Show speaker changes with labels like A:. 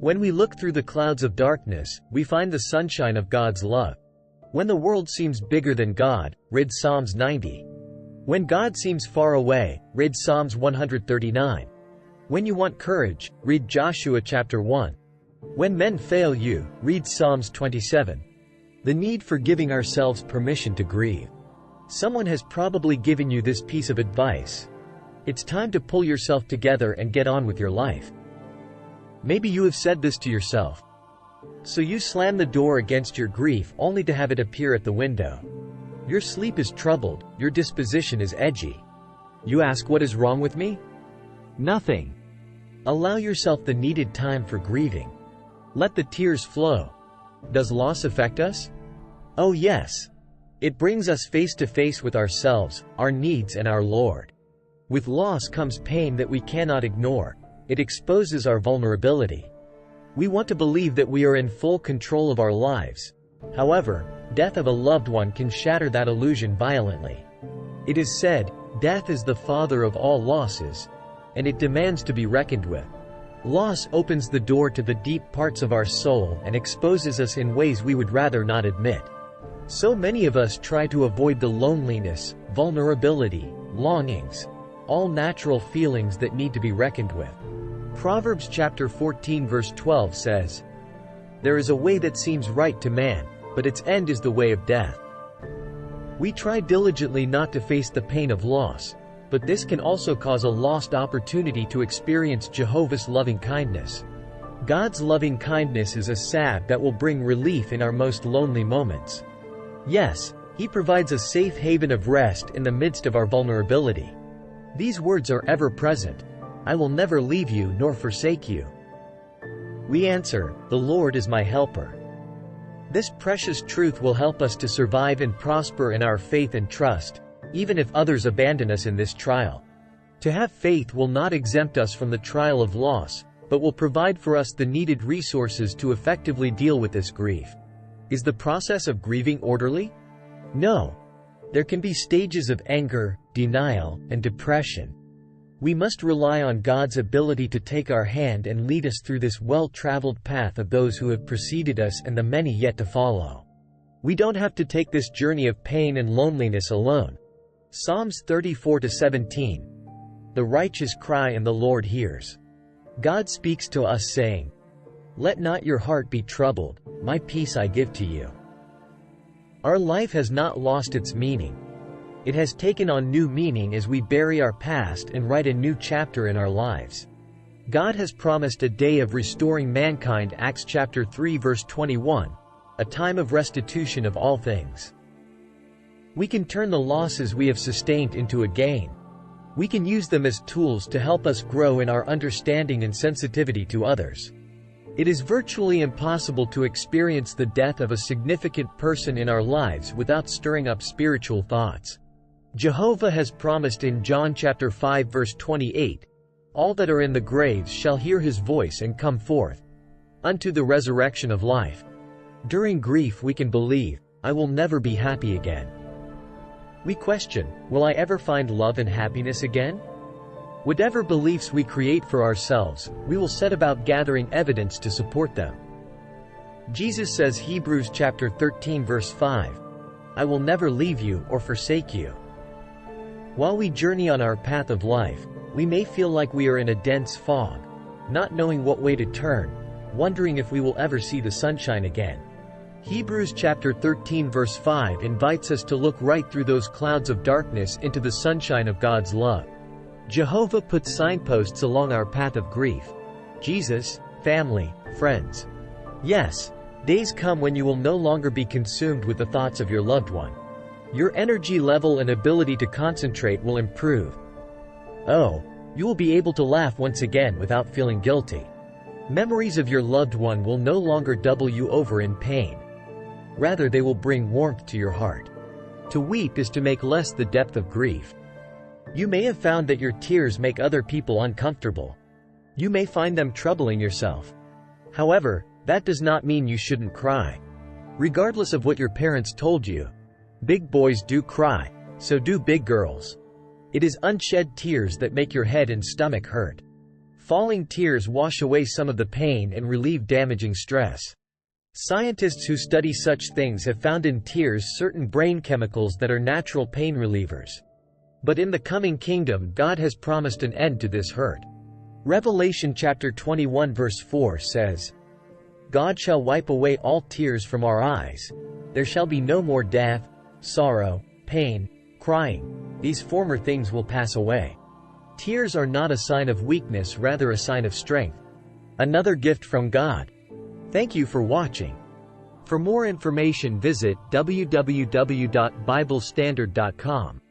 A: When we look through the clouds of darkness, we find the sunshine of God's love. When the world seems bigger than God, read Psalms 90. When God seems far away, read Psalms 139. When you want courage, read Joshua chapter 1. When men fail you, read Psalms 27. The need for giving ourselves permission to grieve. Someone has probably given you this piece of advice. It's time to pull yourself together and get on with your life. Maybe you have said this to yourself. So you slam the door against your grief only to have it appear at the window. Your sleep is troubled, your disposition is edgy. You ask, what is wrong with me? Nothing. Allow yourself the needed time for grieving. Let the tears flow. Does loss affect us? Oh yes. It brings us face to face with ourselves, our needs, and our Lord. With loss comes pain that we cannot ignore. It exposes our vulnerability. We want to believe that we are in full control of our lives. However, death of a loved one can shatter that illusion violently. It is said, death is the father of all losses, and it demands to be reckoned with. Loss opens the door to the deep parts of our soul and exposes us in ways we would rather not admit. So many of us try to avoid the loneliness, vulnerability, longings, all natural feelings that need to be reckoned with. Proverbs chapter 14 verse 12 says, "There is a way that seems right to man, but its end is the way of death." We try diligently not to face the pain of loss, but this can also cause a lost opportunity to experience Jehovah's loving kindness. God's loving kindness is a salve that will bring relief in our most lonely moments. Yes, He provides a safe haven of rest in the midst of our vulnerability. These words are ever present. I will never leave you nor forsake you. We answer, the Lord is my helper. This precious truth will help us to survive and prosper in our faith and trust, even if others abandon us in this trial. To have faith will not exempt us from the trial of loss, but will provide for us the needed resources to effectively deal with this grief. Is the process of grieving orderly? No. There can be stages of anger, denial, and depression. We must rely on God's ability to take our hand and lead us through this well-traveled path of those who have preceded us and the many yet to follow. We don't have to take this journey of pain and loneliness alone. Psalms 34-17. The righteous cry and the Lord hears. God speaks to us saying, "Let not your heart be troubled, my peace I give to you." Our life has not lost its meaning. It has taken on new meaning as we bury our past and write a new chapter in our lives. God has promised a day of restoring mankind, Acts chapter 3 verse 21, a time of restitution of all things. We can turn the losses we have sustained into a gain. We can use them as tools to help us grow in our understanding and sensitivity to others. It is virtually impossible to experience the death of a significant person in our lives without stirring up spiritual thoughts. Jehovah has promised in John chapter 5 verse 28, "All that are in the graves shall hear His voice and come forth unto the resurrection of life." During grief we can believe, "I will never be happy again." We question, will I ever find love and happiness again? Whatever beliefs we create for ourselves, we will set about gathering evidence to support them. Jesus says, Hebrews chapter 13 verse 5, "I will never leave you or forsake you." While we journey on our path of life, we may feel like we are in a dense fog, not knowing what way to turn, wondering if we will ever see the sunshine again. Hebrews chapter 13 verse 5 invites us to look right through those clouds of darkness into the sunshine of God's love. Jehovah puts signposts along our path of grief. Jesus, family, friends. Yes, days come when you will no longer be consumed with the thoughts of your loved one. Your energy level and ability to concentrate will improve. Oh, you will be able to laugh once again without feeling guilty. Memories of your loved one will no longer double you over in pain. Rather, they will bring warmth to your heart. To weep is to make less the depth of grief. You may have found that your tears make other people uncomfortable. You may find them troubling yourself. However, that does not mean you shouldn't cry. Regardless of what your parents told you, big boys do cry, so do big girls. It is unshed tears that make your head and stomach hurt. Falling tears wash away some of the pain and relieve damaging stress. Scientists who study such things have found in tears certain brain chemicals that are natural pain relievers. But in the coming kingdom, God has promised an end to this hurt. Revelation chapter 21 verse 4 says, God shall wipe away all tears from our eyes. There shall be no more death, sorrow, pain, crying. These former things will pass away. Tears are not a sign of weakness, rather a sign of strength. Another gift from God. Thank you for watching. For more information visit www.biblestandard.com.